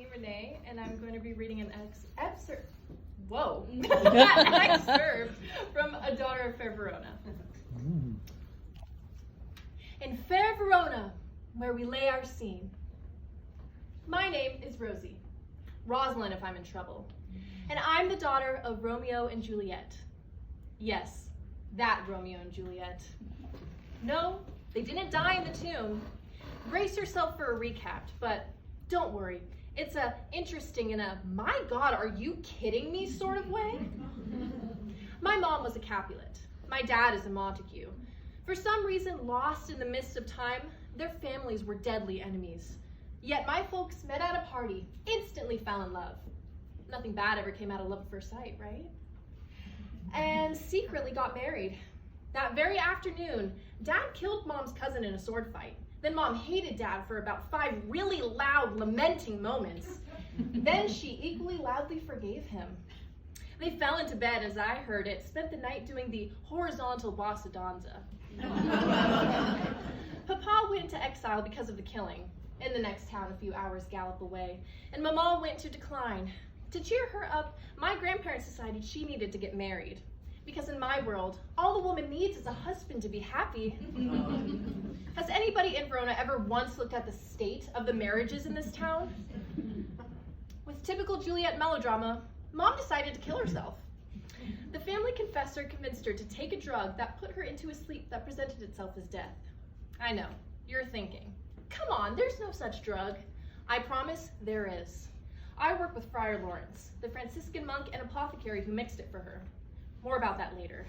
Sydney Renee, and I'm going to be reading an excerpt from A Daughter of Fair Verona. In fair Verona, where we lay our scene. My name is Rosie, Rosalind if I'm in trouble, and I'm the daughter of Romeo and Juliet. Yes, that Romeo and Juliet. No, they didn't die in the tomb. Brace yourself for a recap, but don't worry. It's a interesting in a, my God, are you kidding me sort of way. My mom was a Capulet. My dad is a Montague. For some reason, lost in the midst of time, their families were deadly enemies. Yet my folks met at a party, instantly fell in love. Nothing bad ever came out of love at first sight, right? And secretly got married. That very afternoon, Dad killed Mom's cousin in a sword fight. Then Mom hated Dad for about 5 really loud, lamenting moments. Then she equally loudly forgave him. They fell into bed, as I heard it, spent the night doing the horizontal bossa danza. Papa went into exile because of the killing, in the next town a few hours gallop away, and Mama went to decline. To cheer her up, my grandparents decided she needed to get married. Because in my world, all a woman needs is a husband to be happy. Has anybody in Verona ever once looked at the state of the marriages in this town? With typical Juliet melodrama, Mom decided to kill herself. The family confessor convinced her to take a drug that put her into a sleep that presented itself as death. I know, you're thinking, come on, there's no such drug. I promise there is. I work with Friar Lawrence, the Franciscan monk and apothecary who mixed it for her. More about that later.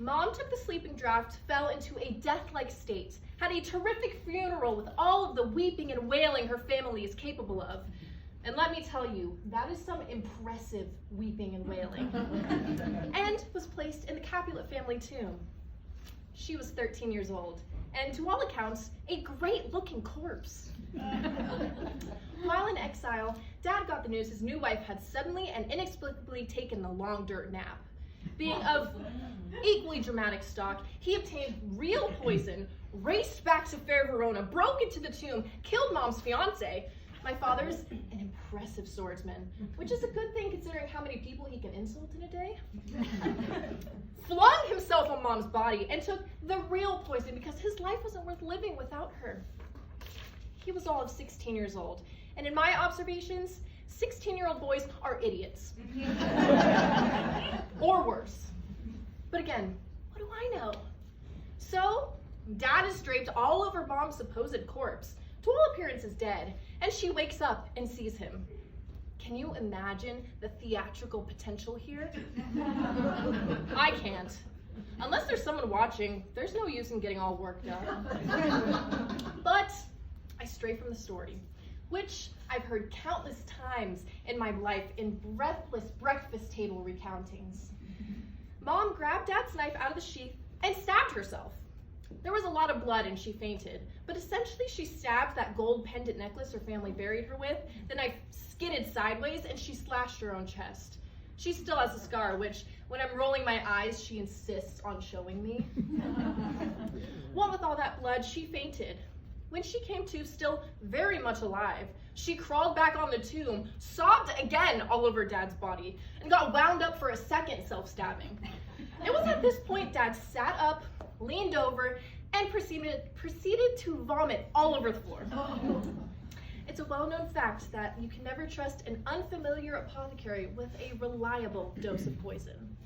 Mom took the sleeping draught, fell into a death-like state, had a terrific funeral with all of the weeping and wailing her family is capable of. And let me tell you, that is some impressive weeping and wailing. And was placed in the Capulet family tomb. She was 13 years old, and to all accounts, a great-looking corpse. While in exile, Dad got the news his new wife had suddenly and inexplicably taken a long dirt nap. Being of equally dramatic stock, he obtained real poison, raced back to fair Verona, broke into the tomb, killed Mom's fiance. My father's an impressive swordsman, which is a good thing considering how many people he can insult in a day. Flung himself on Mom's body and took the real poison because his life wasn't worth living without her. He was all of 16 years old, and in my observations, 16-year-old boys are idiots. Or worse. But again, what do I know? So, Dad is draped all over Mom's supposed corpse, to all appearances dead, and she wakes up and sees him. Can you imagine the theatrical potential here? I can't. Unless there's someone watching, there's no use in getting all worked up. But I stray from the story, which I've heard countless times in my life in breathless breakfast table recountings. Mom grabbed Dad's knife out of the sheath and stabbed herself. There was a lot of blood and she fainted, but essentially she stabbed that gold pendant necklace her family buried her with. The knife skidded sideways and she slashed her own chest. She still has a scar, which when I'm rolling my eyes, she insists on showing me. What with all that blood, she fainted. When she came to, still very much alive, she crawled back on the tomb, sobbed again all over Dad's body, and got wound up for a second self-stabbing. It was at this point Dad sat up, leaned over, and proceeded to vomit all over the floor. It's a well-known fact that you can never trust an unfamiliar apothecary with a reliable dose of poison.